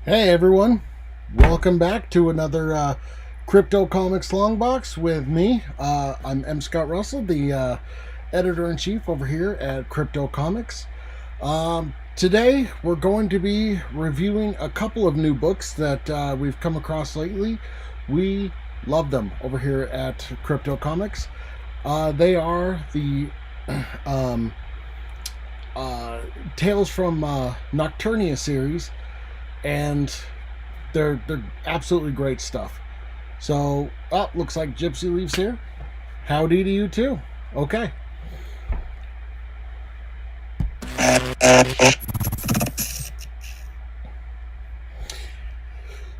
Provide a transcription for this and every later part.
Hey everyone, welcome back to another CryptoComics Longbox with me. I'm M. Scott Russell, the editor-in-chief over here at CryptoComics. Today we're going to be reviewing a couple of new books that we've come across lately. We love them over here at CryptoComics. They are the Tales from Nocturnia series, and they're absolutely great stuff. So, looks like Gypsy Leaves here. Howdy to you too. Okay.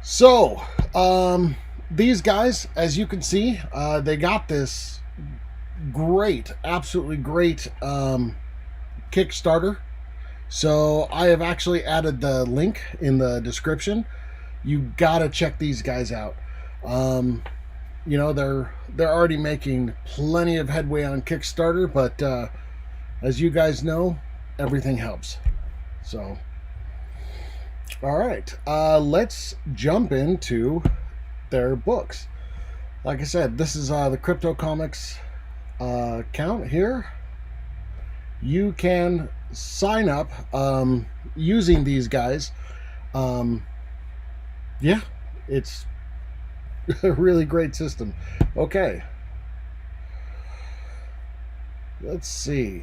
So, these guys, as you can see, they got this great, absolutely great Kickstarter. So I have actually added the link in the description. You gotta check these guys out. You know, they're already making plenty of headway on Kickstarter, but as you guys know, everything helps. So, all right, let's jump into their books. Like I said, this is the CryptoComics account here. You can sign up using these guys. Yeah, it's a really great system. Okay, let's see.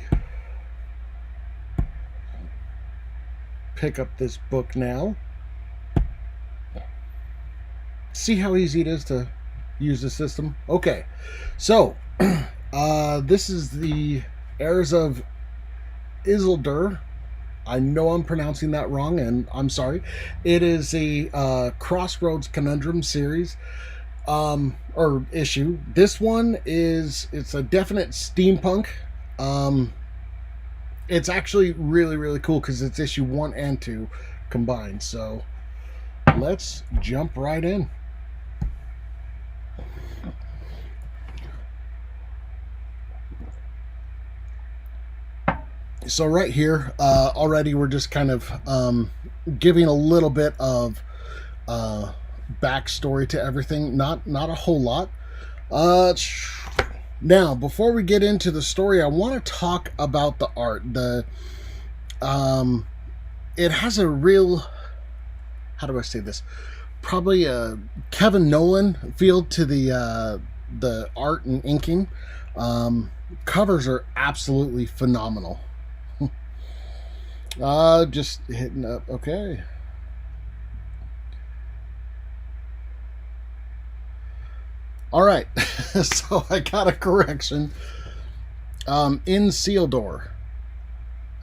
Pick up this book now. See how easy it is to use the system. Okay, so this is the Heirs of Isildur. I know I'm pronouncing that wrong, and I'm sorry. It is a Crossroads Conundrum series, or issue. This one it's a definite steampunk. It's actually really cool because it's issue 1 and 2 combined. So let's jump right in. So right here, already we're just kind of giving a little bit of backstory to everything. Not a whole lot. Now, before we get into the story, I want to talk about the art. It has a real, how do I say this? Probably a Kevin Nolan feel to the art and inking. Covers are absolutely phenomenal. Just hitting up. Okay. All right. So I got a correction. In Sealdor.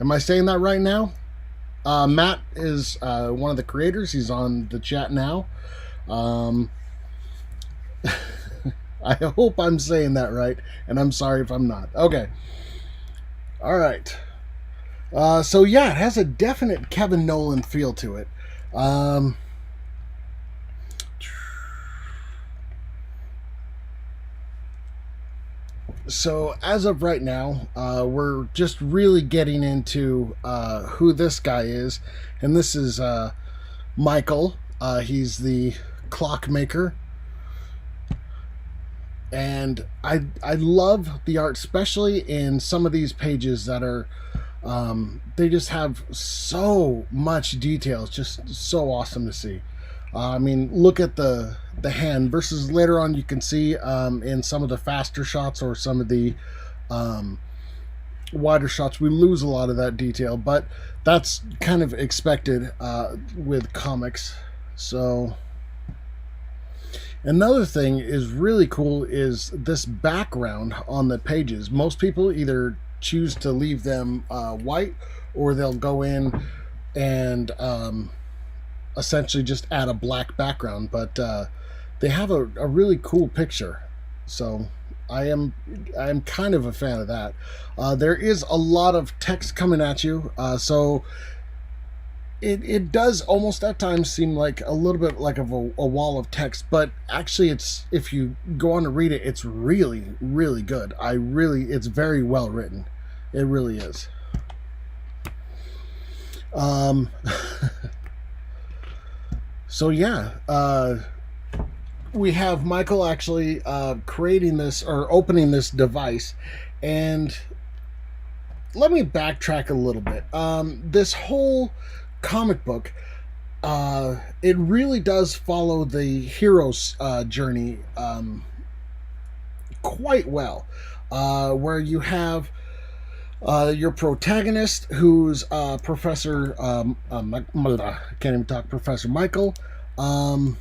Am I saying that right now? Matt is one of the creators. He's on the chat now. I hope I'm saying that right, and I'm sorry if I'm not. Okay. All right. So yeah, it has a definite Kevin Nolan feel to it. So as of right now, we're just really getting into who this guy is, and this is Michael. He's the clockmaker, and I love the art, especially in some of these pages that are. They just have so much detail. It's just so awesome to see. I mean, look at the hand versus later on you can see in some of the faster shots or some of the wider shots, we lose a lot of that detail, but that's kind of expected with comics. So another thing is really cool is this background on the pages. Most people either choose to leave them white, or they'll go in and essentially just add a black background, but they have a really cool picture. So I am kind of a fan of that. There is a lot of text coming at you, so it does almost at times seem like a little bit like a wall of text, but actually it's, if you go on to read it, it's really good. It's very well written. It really is. Um, so yeah, we have Michael actually creating this or opening this device, and let me backtrack a little bit. This whole comic book, it really does follow the hero's journey quite well, where you have your protagonist, who's Professor, I can't even talk, Professor Michael, um,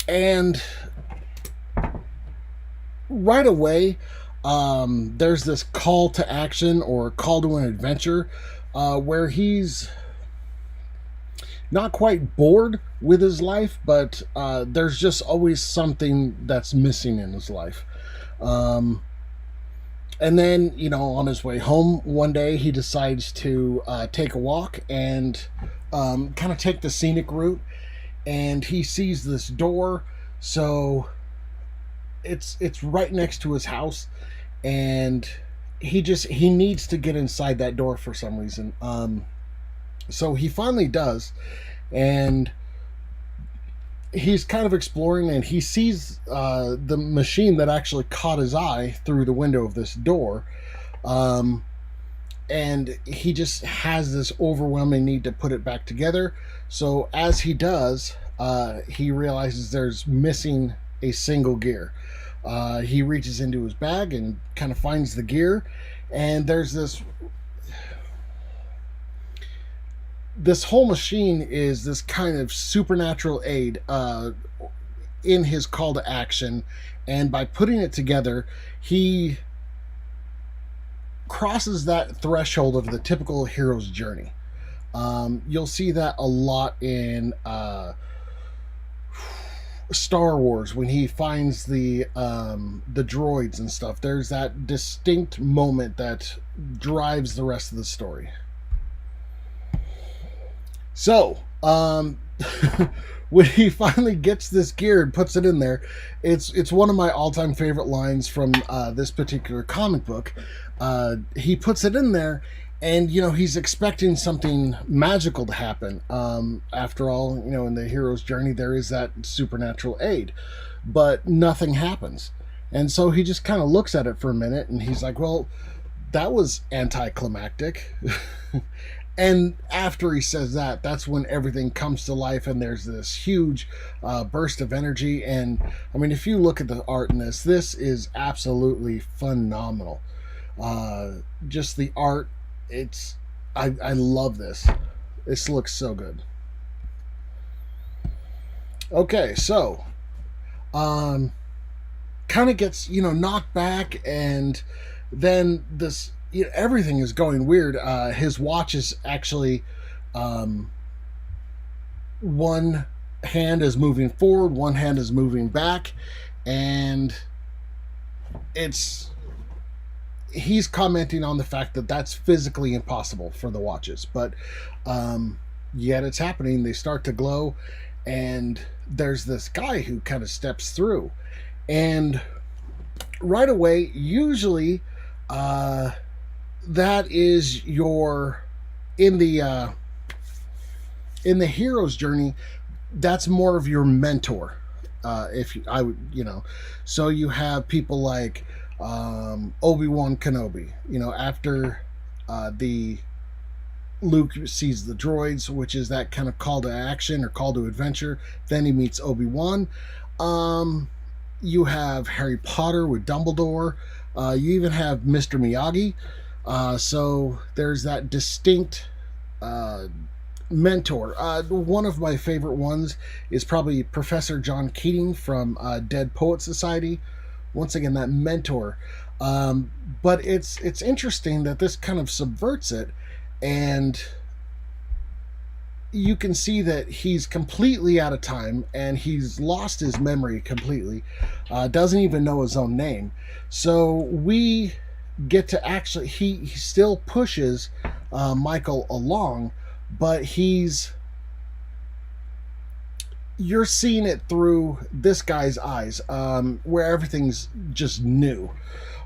and right away, there's this call to action or call to an adventure, where he's not quite bored with his life, but there's just always something that's missing in his life. Um, and then, on his way home one day, he decides to take a walk and kind of take the scenic route. And he sees this door, so it's right next to his house, and he needs to get inside that door for some reason. So he finally does, and he's kind of exploring, and he sees the machine that actually caught his eye through the window of this door. And he just has this overwhelming need to put it back together. So as he does, he realizes there's missing a single gear. He reaches into his bag and kind of finds the gear, and there's this whole machine is this kind of supernatural aid in his call to action, and by putting it together, he crosses that threshold of the typical hero's journey. You'll see that a lot in Star Wars when he finds the droids and stuff. There's that distinct moment that drives the rest of the story. So, when he finally gets this gear and puts it in there, it's one of my all-time favorite lines from this particular comic book. He puts it in there, and he's expecting something magical to happen. After all, in the hero's journey, there is that supernatural aid, but nothing happens. And so he just kind of looks at it for a minute, and he's like, well, that was anticlimactic. And after he says that, that's when everything comes to life, and there's this huge burst of energy. And I mean, if you look at the art in this is absolutely phenomenal. Just the art, I love this. This looks so good. Okay, so kind of gets knocked back, and then this everything is going weird. His watch is actually one hand is moving forward, one hand is moving back, and he's commenting on the fact that that's physically impossible for the watches, but yet it's happening. They start to glow, and there's this guy who kind of steps through, and right away, usually that is your in the hero's journey, that's more of your mentor. If I would, so you have people like Obi-Wan Kenobi. After the Luke sees the droids, which is that kind of call to action or call to adventure, then he meets Obi-Wan. You have Harry Potter with Dumbledore. You even have Mr. Miyagi. So there's that distinct mentor. One of my favorite ones is probably Professor John Keating from Dead Poet Society. Once again, that mentor. But it's interesting that this kind of subverts it, and you can see that he's completely out of time, and he's lost his memory completely. Doesn't even know his own name. So we get to actually, he still pushes Michael along, but you're seeing it through this guy's eyes, where everything's just new.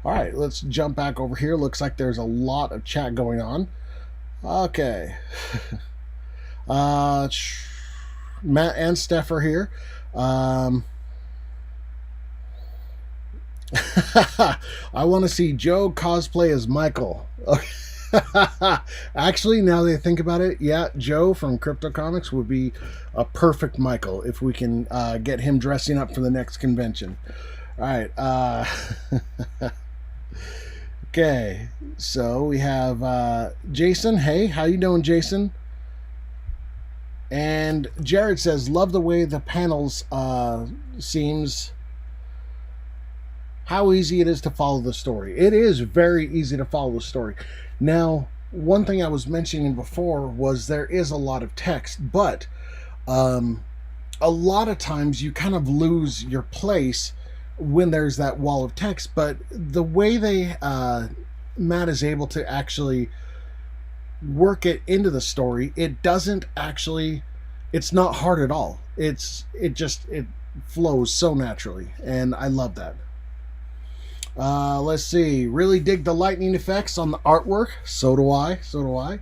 All right, let's jump back over here. Looks like there's a lot of chat going on. Okay. uh, Matt and Steph are here. I want to see Joe cosplay as Michael. Actually, now that I think about it, yeah, Joe from CryptoComics would be a perfect Michael if we can get him dressing up for the next convention. All right. Okay. So we have Jason. Hey, how you doing, Jason? And Jared says, love the way the panels seems how easy it is to follow the story. It is very easy to follow the story. Now, one thing I was mentioning before was there is a lot of text, but a lot of times you kind of lose your place when there's that wall of text. But the way they Matt is able to actually work it into the story, it doesn't actually, it's not hard at all. It flows so naturally, and I love that. Let's see. Really dig the lightning effects on the artwork. So do I. So do I.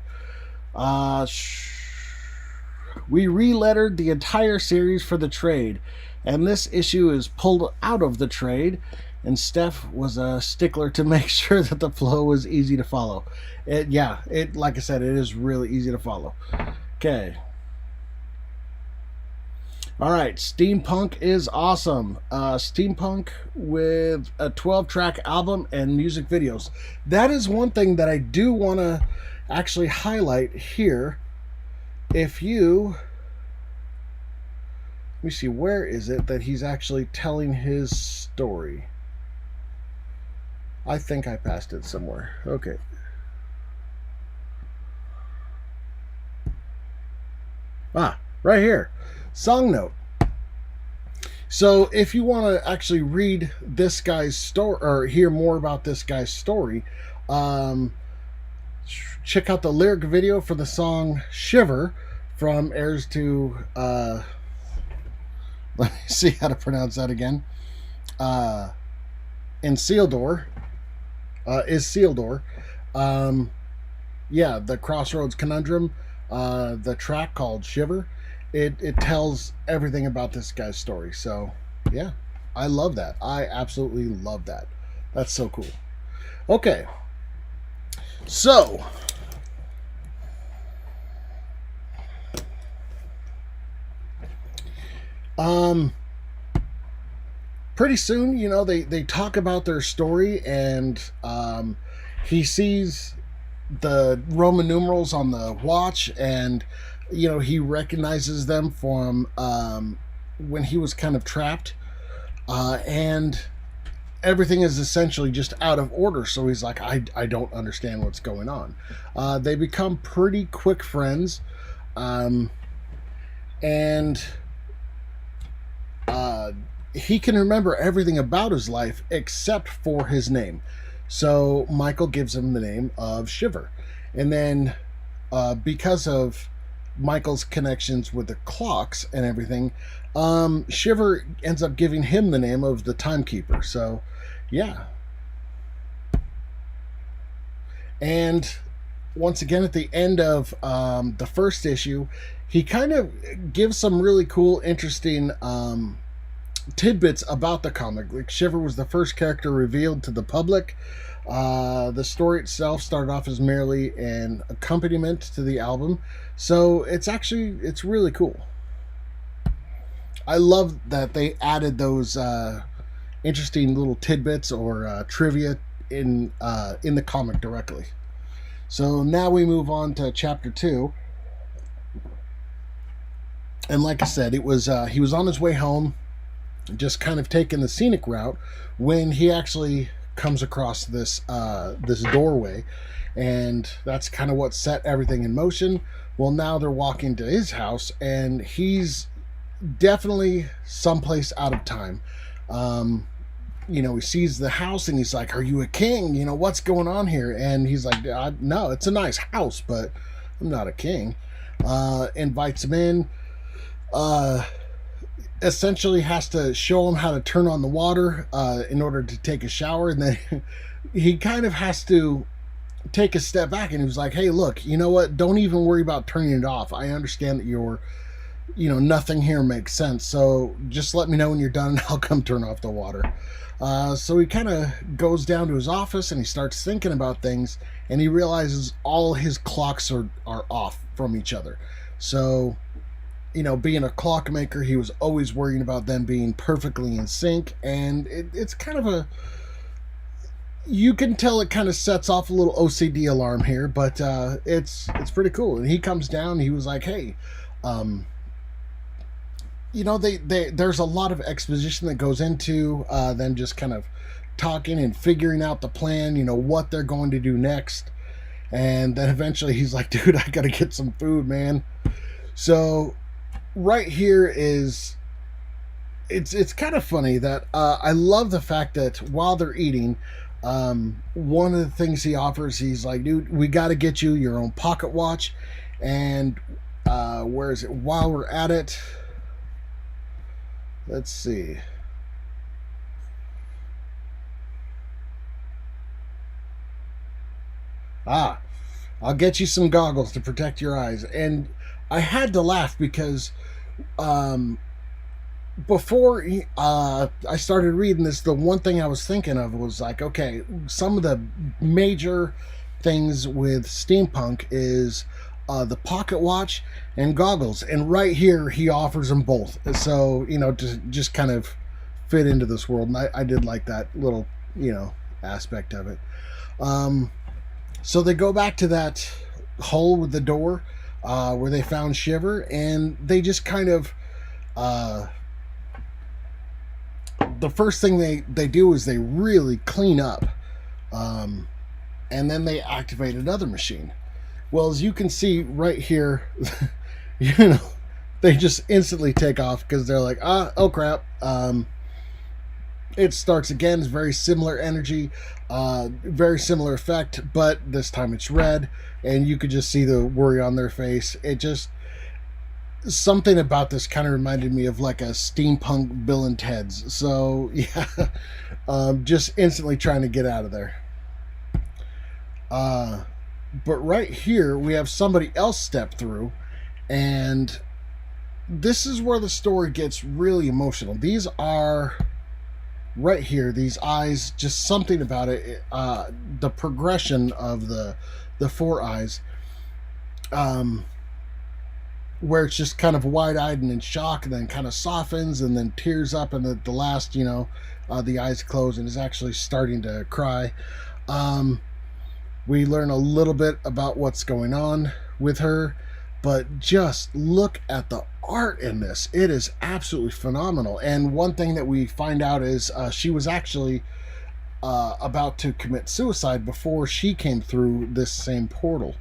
We relettered the entire series for the trade, and this issue is pulled out of the trade. And Steph was a stickler to make sure that the flow was easy to follow. Like I said, it is really easy to follow. Okay. All right, Steampunk is awesome. Steampunk with a 12-track album and music videos. That is one thing that I do want to actually highlight here. If you... Let me see, where is it that he's actually telling his story? I think I passed it somewhere. Okay. Right here. Song note. So if you want to actually read this guy's story or hear more about this guy's story, check out the lyric video for the song Shiver from Heirs to let me see how to pronounce that again. Isildur is Isildur. The Crossroads Conundrum, the track called Shiver. It tells everything about this guy's story. So, yeah, I love that. I absolutely love that. That's so cool. Okay. So, pretty soon, they talk about their story, and he sees the Roman numerals on the watch, and he recognizes them from when he was kind of trapped, and everything is essentially just out of order. So he's like, I don't understand what's going on. They become pretty quick friends, and he can remember everything about his life except for his name. So Michael gives him the name of Shiver, and then because of Michael's connections with the clocks and everything, Shiver ends up giving him the name of the Timekeeper. So, yeah. And once again, at the end of the first issue, he kind of gives some really cool, interesting tidbits about the comic. Like, Shiver was the first character revealed to the public. The story itself started off as merely an accompaniment to the album, so it's really cool. I love that they added those interesting little tidbits or trivia in the comic directly. So now we move on to chapter 2, and like I said, it was he was on his way home, just kind of taking the scenic route, when he actually comes across this doorway, and that's kind of what set everything in motion. Well, now they're walking to his house, and he's definitely someplace out of time. He sees the house, and he's like, "Are you a king? What's going on here?" And he's like, "No, it's a nice house, but I'm not a king." Invites him in. Essentially has to show him how to turn on the water in order to take a shower, and then he kind of has to take a step back, and he was like, hey, look, you know what, don't even worry about turning it off. I understand that nothing here makes sense, so just let me know when you're done and I'll come turn off the water. So he kind of goes down to his office and he starts thinking about things, and he realizes all his clocks are off from each other. So, being a clockmaker, he was always worrying about them being perfectly in sync, and it's kind of you can tell it kind of sets off a little OCD alarm here, but it's pretty cool. And he comes down, and he was like, hey, there's a lot of exposition that goes into them just kind of talking and figuring out the plan, what they're going to do next. And then eventually he's like, dude, I got to get some food, man. So right here is, it's kind of funny that I love the fact that while they're eating, one of the things he offers, he's like, dude, we got to get you your own pocket watch. And where is it? While we're at it, let's see. I'll get you some goggles to protect your eyes. And I had to laugh because before I started reading this, the one thing I was thinking of was like, okay, some of the major things with steampunk is the pocket watch and goggles, and right here he offers them both. So to just kind of fit into this world, and I did like that little aspect of it. So they go back to that hole with the door where they found Shiver, and they just kind of the first thing they do is they really clean up, and then they activate another machine. Well, as you can see right here, they just instantly take off because they're like, oh crap. It starts again. It's very similar energy, very similar effect, but this time it's red, and you could just see the worry on their face. It just, something about this kind of reminded me of like a steampunk Bill and Ted's. So yeah, just instantly trying to get out of there. But right here we have somebody else step through, and this is where the story gets really emotional. These are right here, these eyes, just something about it, the progression of the four eyes, where it's just kind of wide-eyed and in shock, and then kind of softens and then tears up, and the last, the eyes close and is actually starting to cry. We learn a little bit about what's going on with her, but just look at the art in this. It is absolutely phenomenal. And one thing that we find out is she was actually about to commit suicide before she came through this same portal.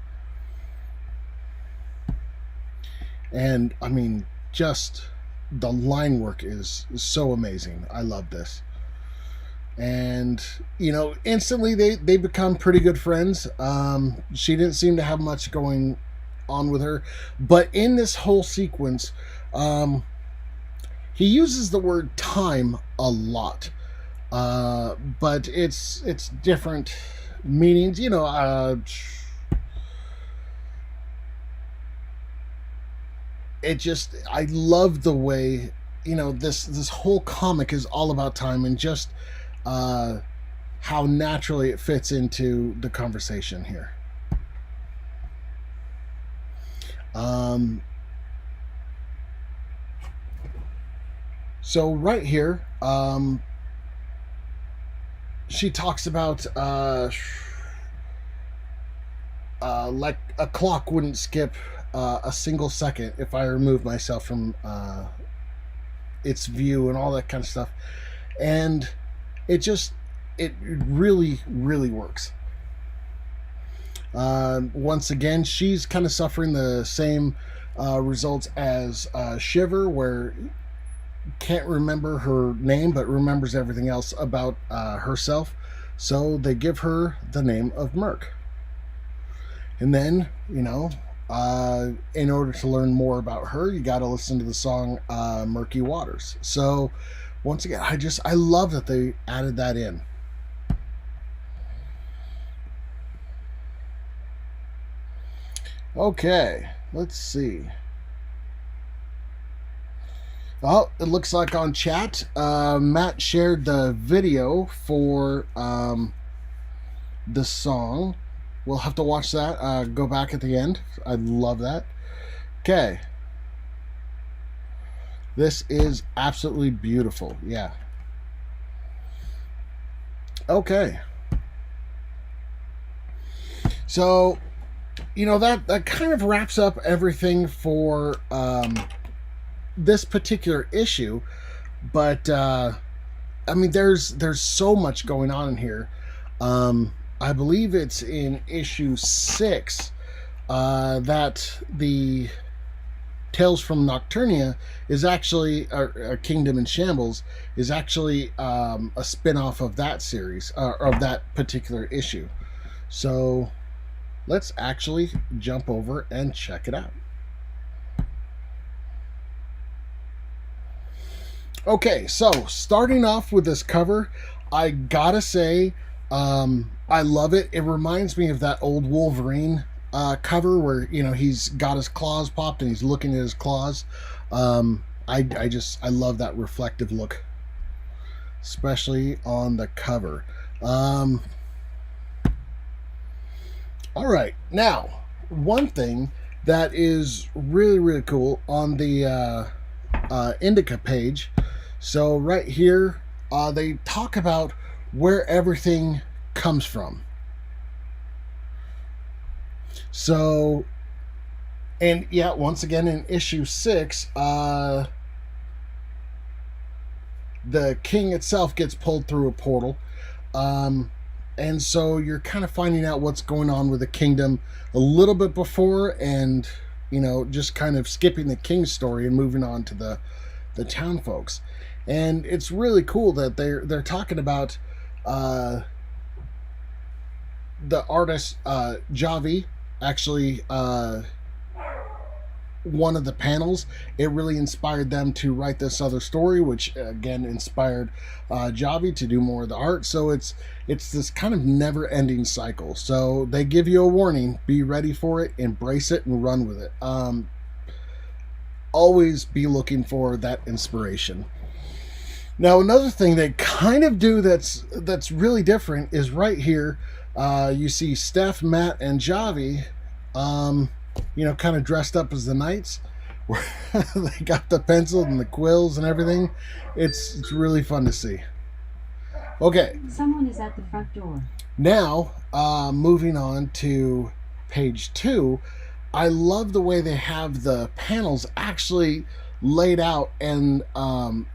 And I mean, just the line work is so amazing. I love this. And instantly they become pretty good friends. She didn't seem to have much going on with her, but in this whole sequence, he uses the word time a lot, but it's different meanings. I love the way this whole comic is all about time, and just how naturally it fits into the conversation here. So right here, she talks about like a clock wouldn't skip a single second if I remove myself from its view and all that kind of stuff. And it really, really works. Once again, she's kind of suffering the same results as Shiver, where can't remember her name but remembers everything else about herself. So they give her the name of Merc. And then, in order to learn more about her, you got to listen to the song Murky Waters. So once again, I love that they added that in. Okay, let's see. Oh, it looks like on chat, Matt shared the video for the song. We'll have to watch that. Go back at the end. I love that. Okay. This is absolutely beautiful. Yeah. Okay. So, that kind of wraps up everything for this particular issue. But I mean, there's so much going on in here. I believe it's in issue 6 that the Tales from Nocturnia is actually a Kingdom in Shambles is actually a spin-off of that series of that particular issue. So let's actually jump over and check it out. Okay, so starting off with this cover, I gotta say, I love it. It reminds me of that old Wolverine cover where he's got his claws popped and he's looking at his claws. I love that reflective look, especially on the cover. All right, now one thing that is really, really cool on the Indica page. So right here, they talk about where everything comes from. So, and yeah, once again in issue 6, the king itself gets pulled through a portal. And so you're kind of finding out what's going on with the kingdom a little bit before, and just kind of skipping the king's story and moving on to the town folks. And it's really cool that they're talking about the artist Javi. Actually, one of the panels, it really inspired them to write this other story, which again inspired Javi to do more of the art. So it's this kind of never-ending cycle. So they give you a warning: be ready for it, embrace it, and run with it. Always be looking for that inspiration. Now, another thing they kind of do that's really different is right here. You see Steph, Matt, and Javi, kind of dressed up as the knights. Where they got the pencil and the quills and everything. It's really fun to see. Okay. Someone is at the front door. Now, moving on to page 2, I love the way they have the panels actually laid out, and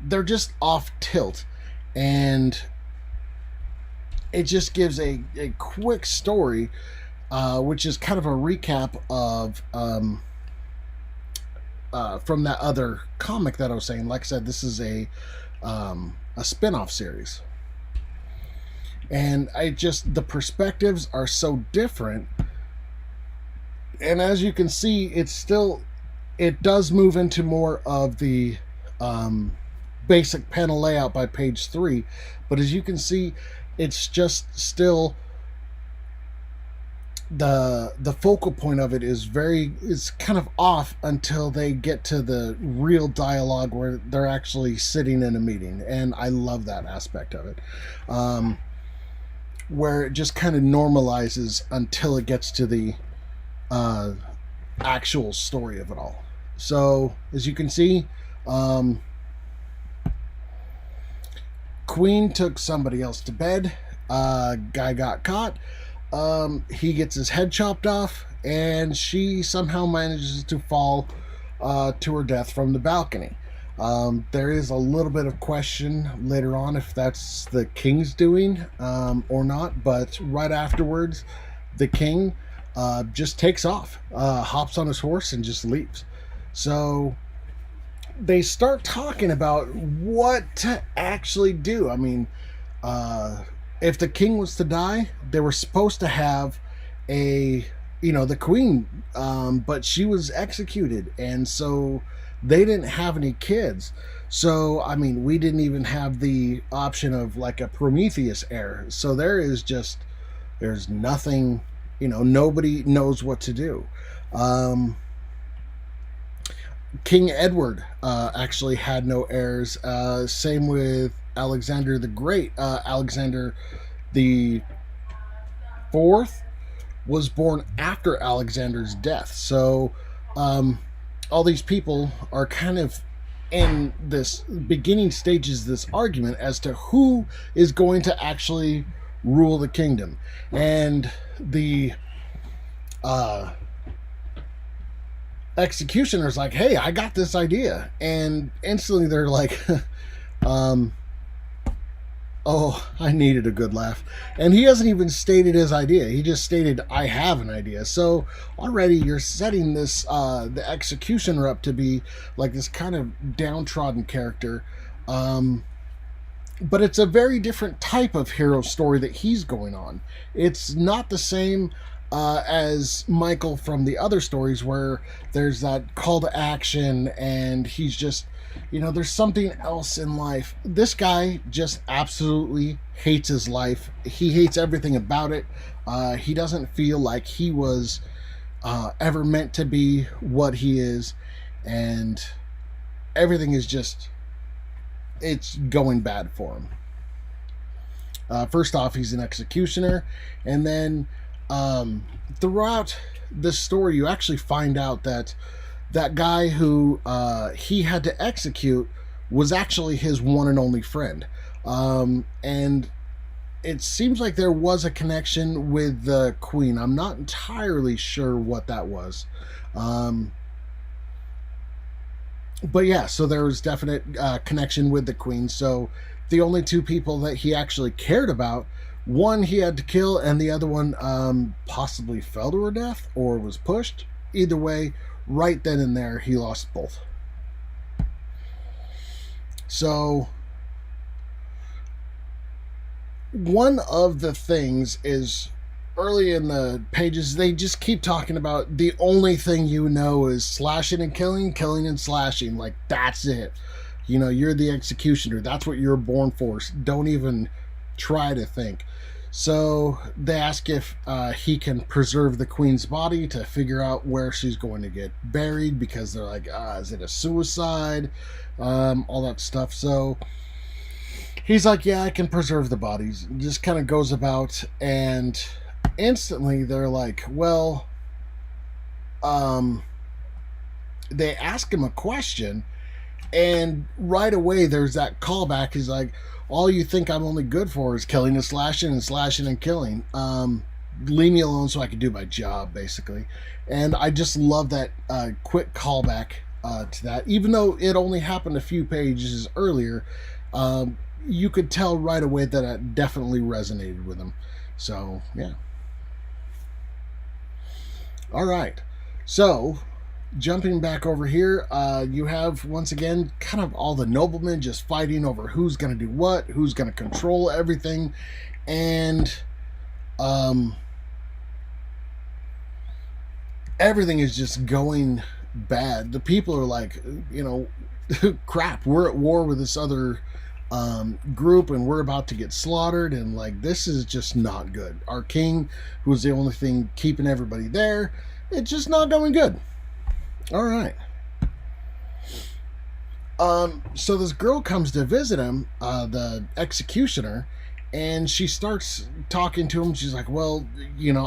they're just off tilt, and it just gives a quick story, which is kind of a recap of from that other comic that I was saying. Like I said, this is a spin-off series, and the perspectives are so different, and as you can see, it does move into more of the basic panel layout by page 3, but as you can see, it's just still the focal point of it is kind of off until they get to the real dialogue where they're actually sitting in a meeting, and I love that aspect of it, where it just kind of normalizes until it gets to the actual story of it all. So as you can see, Queen took somebody else to bed. Guy got caught. He gets his head chopped off, and she somehow manages to fall to her death from the balcony. There is a little bit of question later on if that's the king's doing or not, but right afterwards, the king just takes off, hops on his horse, and just leaves. So they start talking about what to actually do. I mean, if the king was to die, they were supposed to have the queen, but she was executed, and so they didn't have any kids. So, I mean, we didn't even have the option of like a Prometheus heir. So there's nothing nobody knows what to do. King Edward actually had no heirs. Same with Alexander the Great. Alexander the Fourth was born after Alexander's death. So all these people are kind of in this beginning stages of this argument as to who is going to actually rule the kingdom. And the executioner's like, hey, I got this idea. And instantly they're like, oh, I needed a good laugh. And he hasn't even stated his idea. He just stated, I have an idea. So already you're setting this, the executioner up to be like this kind of downtrodden character. But it's a very different type of hero story that he's going on. It's not the same as Michael from the other stories where there's that call to action and he's just, there's something else in life. This guy just absolutely hates his life. He hates everything about it. He doesn't feel like he was ever meant to be what he is. And everything is just, it's going bad for him. First off, he's an executioner. And then throughout this story, you actually find out that that guy who he had to execute was actually his one and only friend. And it seems like there was a connection with the Queen. I'm not entirely sure what that was. But yeah, so there was definite connection with the Queen. So the only two people that he actually cared about, one he had to kill, and the other one possibly fell to her death or was pushed. Either way, right then and there, he lost both. So one of the things is early in the pages, they just keep talking about the only thing is slashing and killing and slashing. Like, that's it. You're the executioner. That's what you're born for. Don't even try to think. So they ask if he can preserve the Queen's body to figure out where she's going to get buried, because they're like, is it a suicide? All that stuff. So he's like, yeah, I can preserve the bodies. Just kind of goes about, and instantly they're like, well, they ask him a question, and right away there's that callback. He's like, all you think I'm only good for is killing and slashing and killing. Leave me alone so I can do my job, basically. And I just love that quick callback to that. Even though it only happened a few pages earlier, you could tell right away that it definitely resonated with him. So, yeah. All right. So, jumping back over here, you have, once again, kind of all the noblemen just fighting over who's going to do what, who's going to control everything, and everything is just going bad. The people are like, crap, we're at war with this other group, and we're about to get slaughtered, and like, this is just not good. Our king, who was the only thing keeping everybody there, it's just not going good. All right. So this girl comes to visit him, the executioner, and she starts talking to him. She's like, well,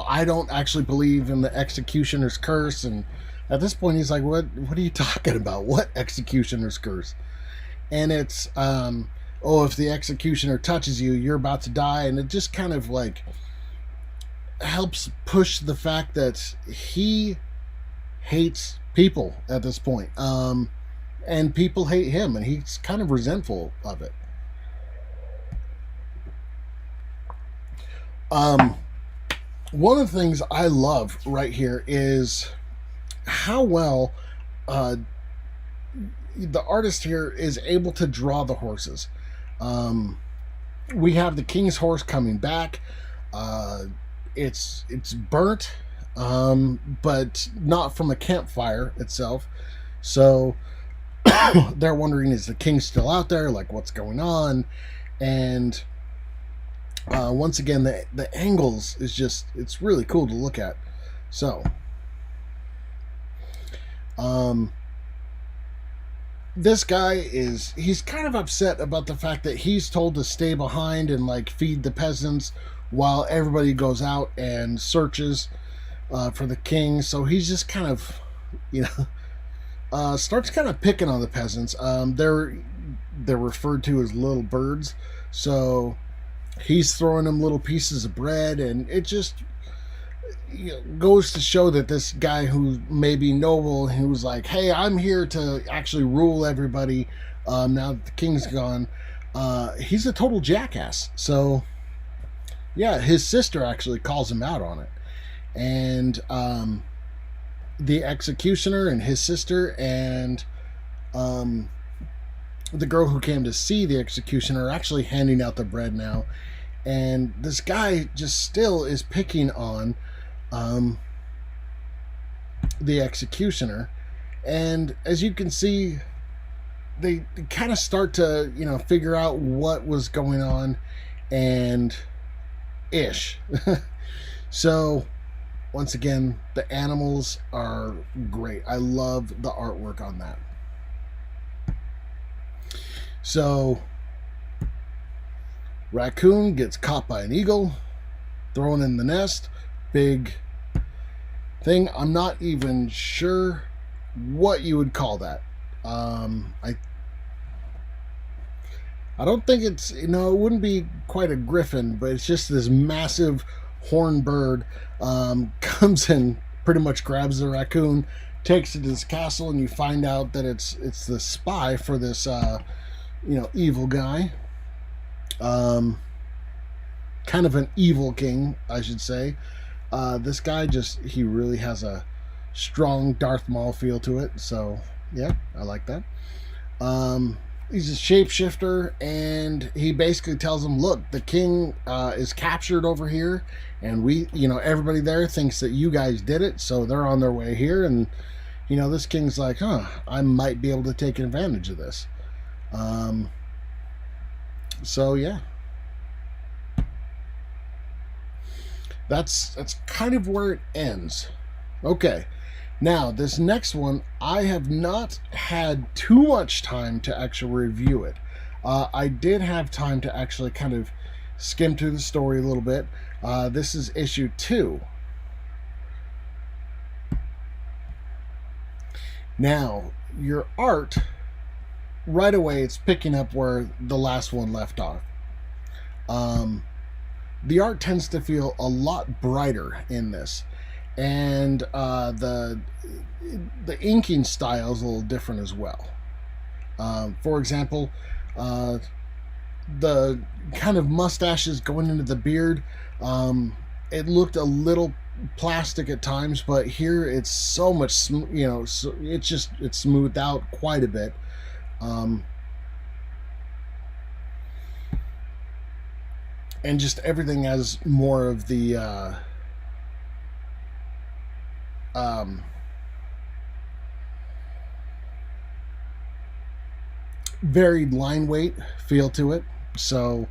I don't actually believe in the executioner's curse. And at this point, he's like, what are you talking about? What executioner's curse? And it's, if the executioner touches you, you're about to die. And it just kind of like helps push the fact that he hates people at this point. And people hate him, and he's kind of resentful of it. One of the things I love right here is how well the artist here is able to draw the horses. We have the king's horse coming back. It's burnt, but not from a campfire itself. So they're wondering, is the king still out there? Like, what's going on? And Once again, the angles is just, it's really cool to look at. So, this guy he's kind of upset about the fact that he's told to stay behind and like feed the peasants while everybody goes out and searches for the king. So he's just kind of, you know, starts kind of picking on the peasants. They're referred to as little birds. So he's throwing them little pieces of bread, and it just, you know, goes to show that this guy who may be noble, who's like, hey, I'm here to actually rule everybody now that the king's gone, he's a total jackass. So yeah, his sister actually calls him out on it. And the executioner and his sister and the girl who came to see the executioner are actually handing out the bread now. And this guy just still is picking on the executioner. And as you can see, they kind of start to, you know, figure out what was going on and ish. So once again, the animals are great. I love the artwork on that. So raccoon gets caught by an eagle, thrown in the nest. Big thing. I'm not even sure what you would call that. I don't think it's, you know, it wouldn't be quite a griffin, but it's just this massive horned bird comes and pretty much grabs the raccoon, takes it to his castle, and you find out that it's the spy for this you know, evil guy. Kind of an evil king, I should say. This guy just, he really has a strong Darth Maul feel to it. So yeah, I like that. He's a shapeshifter, and he basically tells him, look, the king is captured over here, and we, you know, everybody there thinks that you guys did it, so they're on their way here. And you know, this king's like, I might be able to take advantage of this. So yeah, that's kind of where it ends. Okay, now this next one, I have not had too much time to actually review it. I did have time to actually kind of skim through the story a little bit. This is issue 2. Now, your art, right away, it's picking up where the last one left off. The art tends to feel a lot brighter in this, and the inking style is a little different as well. For example, the kind of mustaches going into the beard, it looked a little plastic at times, but here it's so much, you know, so it's smoothed out quite a bit. And just everything has more of the varied line weight feel to it. So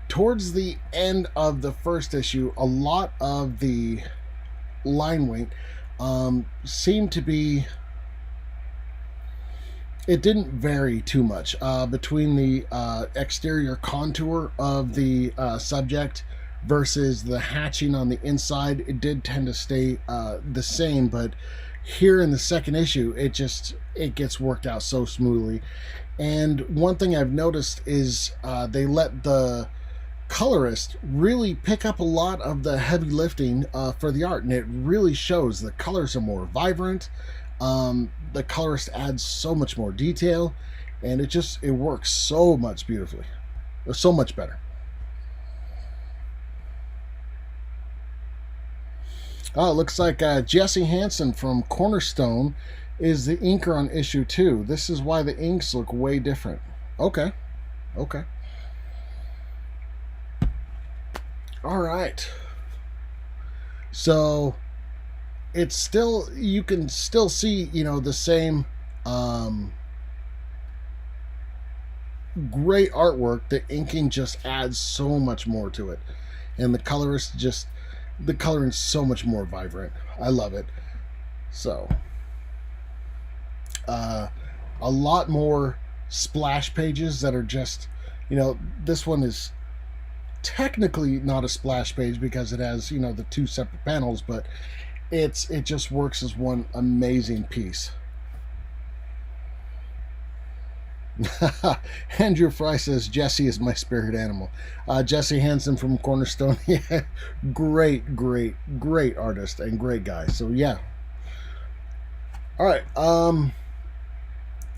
towards the end of the first issue, a lot of the line weight seemed to be, it didn't vary too much between the exterior contour of the subject versus the hatching on the inside. It did tend to stay the same, but here in the second issue, it gets worked out so smoothly. And one thing I've noticed is they let the colorist really pick up a lot of the heavy lifting for the art, and it really shows. The colors are more vibrant. The colorist adds so much more detail, and it works so much beautifully, or so much better. Oh, it looks like Jesse Hansen from Cornerstone is the inker on issue 2. This is why the inks look way different. Okay. All right. So it's still, you can still see, you know, the same great artwork. The inking just adds so much more to it. and the colorist just, the coloring's so much more vibrant. I love it. So a lot more splash pages that are just, this one is technically not a splash page because it has, the two separate panels, but it just works as one amazing piece. Andrew Fry says Jesse is my spirit animal. Jesse Hansen from Cornerstone. Yeah, great artist and great guy. So yeah. All right.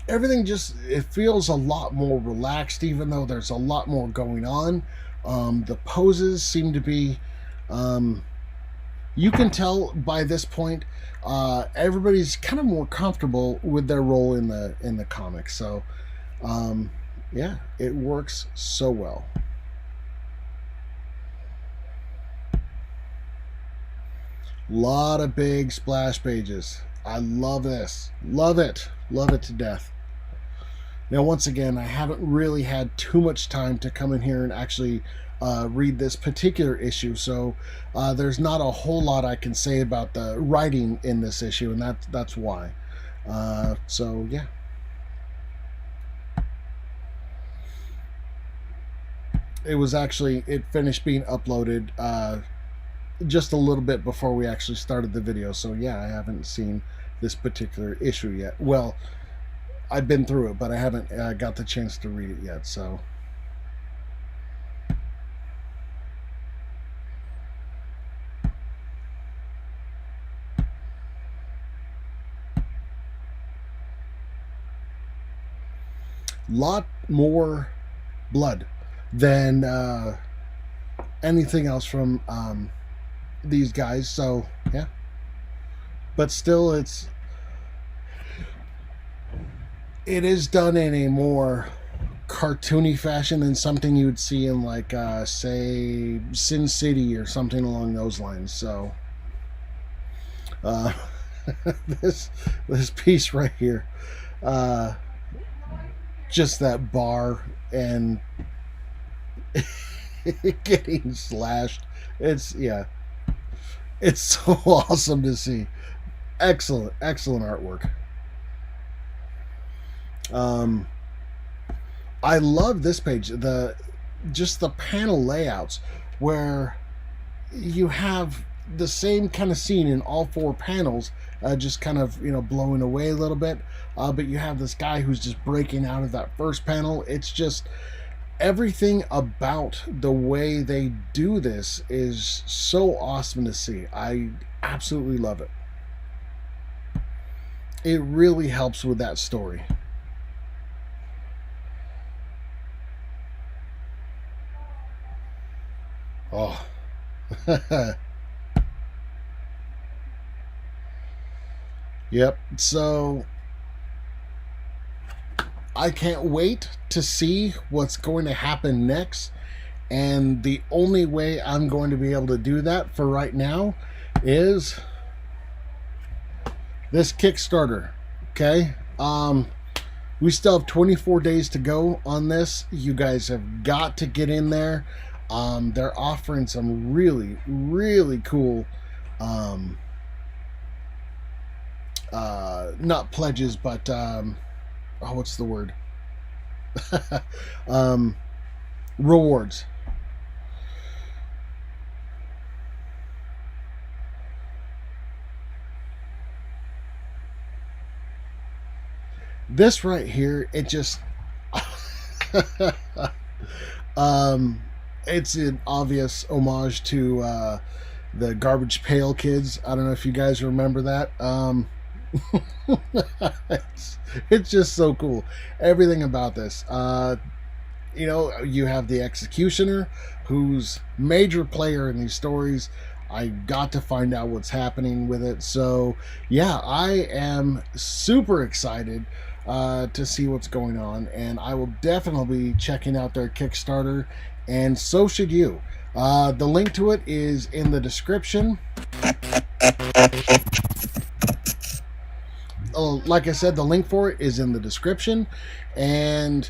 Everything just, it feels a lot more relaxed, even though there's a lot more going on. The poses seem to be, you can tell by this point, everybody's kind of more comfortable with their role in the comic. So yeah, it works so well. Lot of big splash pages. I love this. Love it to death. Now, once again, I haven't really had too much time to come in here and actually read this particular issue, so there's not a whole lot I can say about the writing in this issue, and that's why. So yeah. It finished being uploaded just a little bit before we actually started the video, so yeah, I haven't seen this particular issue yet. Well, I've been through it, but I haven't got the chance to read it yet, so. Lot more blood than anything else from these guys, so yeah. But still, it is done in a more cartoony fashion than something you would see in, like, say, Sin City or something along those lines. So this piece right here, just that bar and getting slashed, it's so awesome to see. Excellent artwork. I love this page, just the panel layouts where you have the same kind of scene in all four panels, just kind of, blowing away a little bit, but you have this guy who's just breaking out of that first panel. It's just, everything about the way they do this is so awesome to see. I absolutely love it. It really helps with that story. Oh. Yep. So I can't wait to see what's going to happen next. And the only way I'm going to be able to do that for right now is this Kickstarter. Okay. We still have 24 days to go on this. You guys have got to get in there. They're offering some really cool, not pledges, but, what's the word? Rewards. This right here, it just it's an obvious homage to the Garbage Pail Kids. I don't know if you guys remember that. It's just so cool. Everything about this. You have the Executioner, who's major player in these stories. I got to find out what's happening with it. So yeah, I am super excited to see what's going on, and I will definitely be checking out their Kickstarter, and so should you. The link to it is in the description. Like I said, the link for it is in the description, and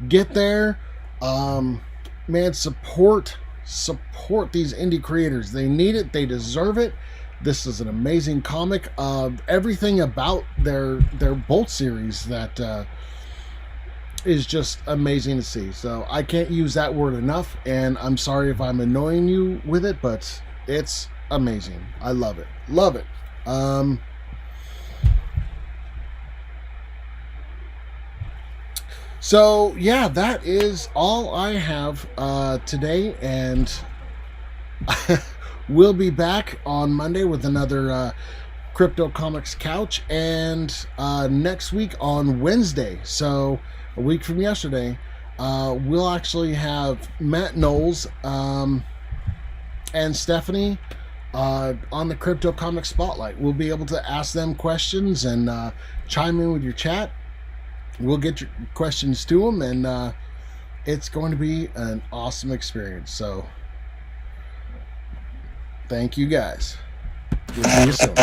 get there. Man, support support these indie creators. They need it. They deserve it. This is an amazing comic. Everything about their Bolt series that is just amazing to see. So I can't use that word enough, and I'm sorry if I'm annoying you with it, but it's amazing. I love it. Love it. So yeah, that is all I have today, and we'll be back on Monday with another CryptoComics couch, and next week on Wednesday, so a week from yesterday, we'll actually have Matt Knowles and Stephanie on the CryptoComics Spotlight. We'll be able to ask them questions and chime in with your chat. We'll get your questions to them, and it's going to be an awesome experience. So thank you guys. We'll see you soon.